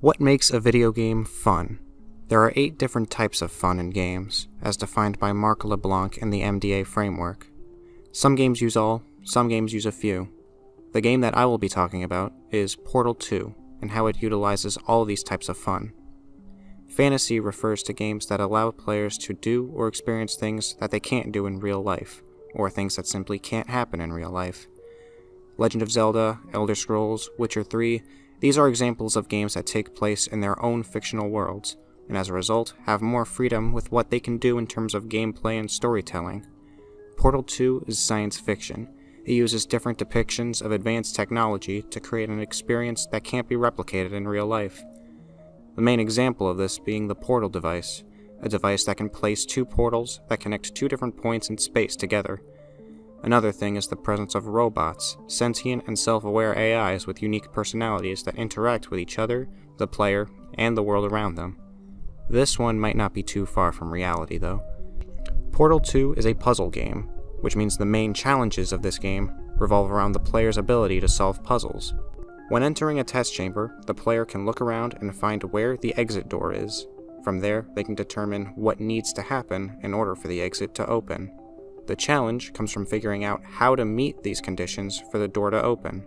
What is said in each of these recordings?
What makes a video game fun? There are 8 different types of fun in games, as defined by Marc LeBlanc in the MDA framework. Some games use all, some games use a few. The game that I will be talking about is Portal 2, and how it utilizes all these types of fun. Fantasy refers to games that allow players to do or experience things that they can't do in real life, or things that simply can't happen in real life. Legend of Zelda, Elder Scrolls, Witcher 3, these are examples of games that take place in their own fictional worlds, and as a result, have more freedom with what they can do in terms of gameplay and storytelling. Portal 2 is science fiction. It uses different depictions of advanced technology to create an experience that can't be replicated in real life. The main example of this being the Portal device, a device that can place 2 portals that connect 2 different points in space together. Another thing is the presence of robots, sentient and self-aware AIs with unique personalities that interact with each other, the player, and the world around them. This one might not be too far from reality though. Portal 2 is a puzzle game, which means the main challenges of this game revolve around the player's ability to solve puzzles. When entering a test chamber, the player can look around and find where the exit door is. From there, they can determine what needs to happen in order for the exit to open. The challenge comes from figuring out how to meet these conditions for the door to open.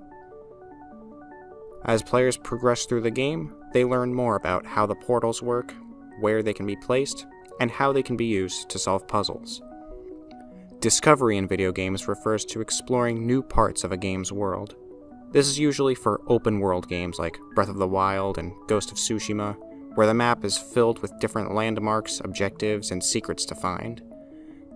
As players progress through the game, they learn more about how the portals work, where they can be placed, and how they can be used to solve puzzles. Discovery in video games refers to exploring new parts of a game's world. This is usually for open-world games like Breath of the Wild and Ghost of Tsushima, where the map is filled with different landmarks, objectives, and secrets to find.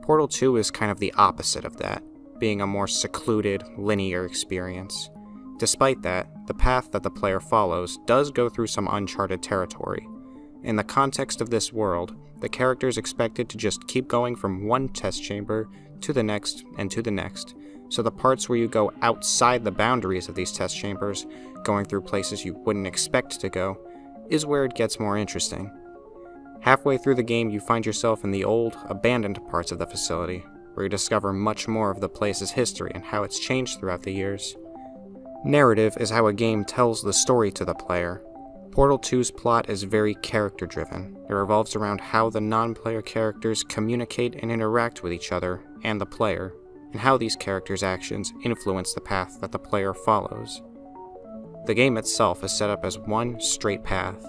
Portal 2 is kind of the opposite of that, being a more secluded, linear experience. Despite that, the path that the player follows does go through some uncharted territory. In the context of this world, the character is expected to just keep going from one test chamber to the next and to the next, so the parts where you go outside the boundaries of these test chambers, going through places you wouldn't expect to go, is where it gets more interesting. Halfway through the game, you find yourself in the old, abandoned parts of the facility, where you discover much more of the place's history and how it's changed throughout the years. Narrative is how a game tells the story to the player. Portal 2's plot is very character-driven. It revolves around how the non-player characters communicate and interact with each other and the player, and how these characters' actions influence the path that the player follows. The game itself is set up as one straight path,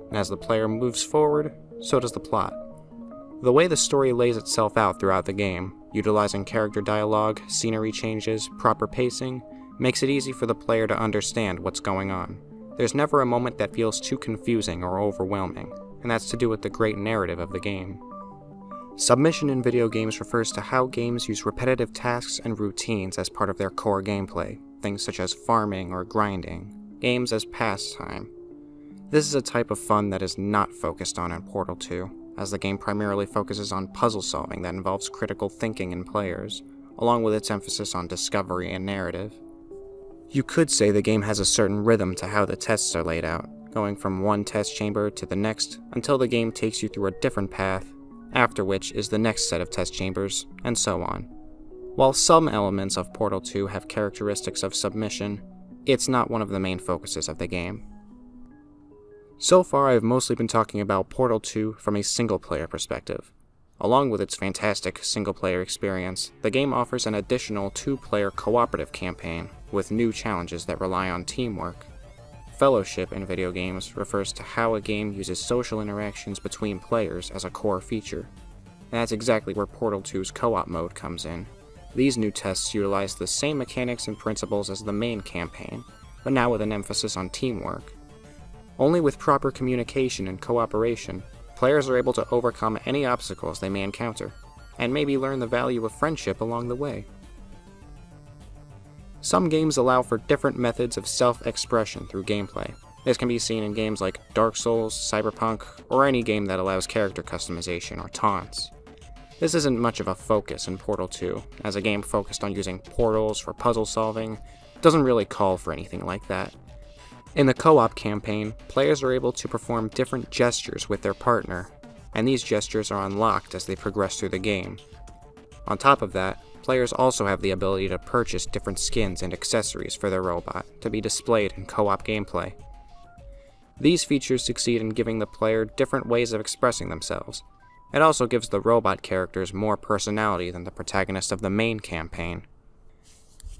and as the player moves forward, so does the plot. The way the story lays itself out throughout the game, utilizing character dialogue, scenery changes, proper pacing, makes it easy for the player to understand what's going on. There's never a moment that feels too confusing or overwhelming, and that's to do with the great narrative of the game. Submission in video games refers to how games use repetitive tasks and routines as part of their core gameplay, things such as farming or grinding, games as pastime. This is a type of fun that is not focused on in Portal 2, as the game primarily focuses on puzzle solving that involves critical thinking in players, along with its emphasis on discovery and narrative. You could say the game has a certain rhythm to how the tests are laid out, going from one test chamber to the next until the game takes you through a different path, after which is the next set of test chambers, and so on. While some elements of Portal 2 have characteristics of submission, it's not one of the main focuses of the game. So far, I've mostly been talking about Portal 2 from a single-player perspective. Along with its fantastic single-player experience, the game offers an additional 2-player cooperative campaign with new challenges that rely on teamwork. Fellowship in video games refers to how a game uses social interactions between players as a core feature. And that's exactly where Portal 2's co-op mode comes in. These new tests utilize the same mechanics and principles as the main campaign, but now with an emphasis on teamwork. Only with proper communication and cooperation, players are able to overcome any obstacles they may encounter, and maybe learn the value of friendship along the way. Some games allow for different methods of self-expression through gameplay. This can be seen in games like Dark Souls, Cyberpunk, or any game that allows character customization or taunts. This isn't much of a focus in Portal 2, as a game focused on using portals for puzzle solving doesn't really call for anything like that. In the co-op campaign, players are able to perform different gestures with their partner, and these gestures are unlocked as they progress through the game. On top of that, players also have the ability to purchase different skins and accessories for their robot to be displayed in co-op gameplay. These features succeed in giving the player different ways of expressing themselves. It also gives the robot characters more personality than the protagonist of the main campaign.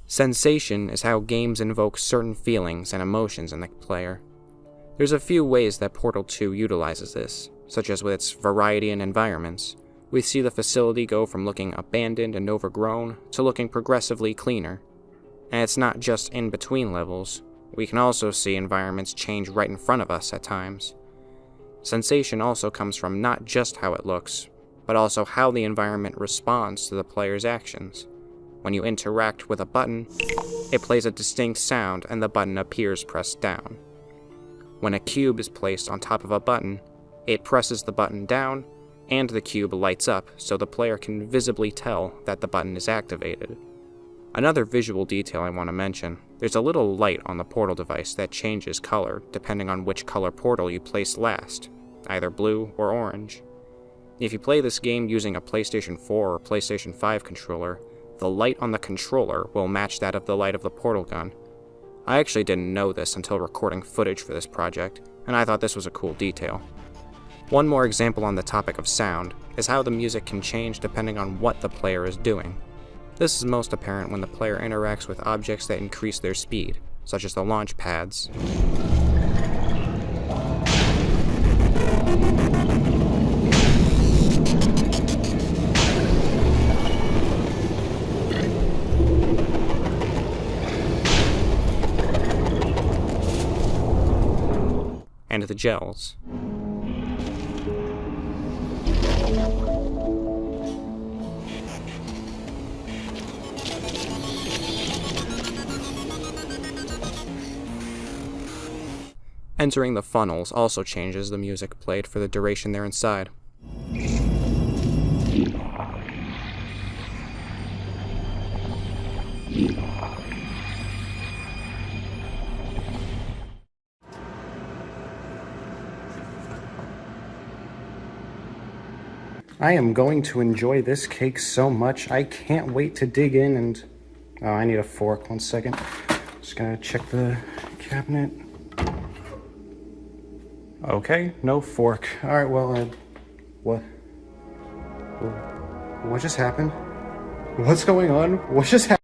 Sensation is how games invoke certain feelings and emotions in the player. There's a few ways that Portal 2 utilizes this, such as with its variety in environments. We see the facility go from looking abandoned and overgrown to looking progressively cleaner. And it's not just in between levels, we can also see environments change right in front of us at times. Sensation also comes from not just how it looks, but also how the environment responds to the player's actions. When you interact with a button, it plays a distinct sound and the button appears pressed down. When a cube is placed on top of a button, it presses the button down, and the cube lights up so the player can visibly tell that the button is activated. Another visual detail I want to mention, there's a little light on the Portal device that changes color depending on which color portal you place last, either blue or orange. If you play this game using a PlayStation 4 or PlayStation 5 controller, the light on the controller will match that of the light of the portal gun. I actually didn't know this until recording footage for this project, and I thought this was a cool detail. One more example on the topic of sound is how the music can change depending on what the player is doing. This is most apparent when the player interacts with objects that increase their speed, such as the launch pads. And the gels. Entering the funnels also changes the music played for the duration they're inside. I am going to enjoy this cake so much. I can't wait to dig in and... Oh, I need a fork. 1 second. Just gonna check the cabinet. Okay, no fork. Alright, well, what just happened? What's going on? What just happened?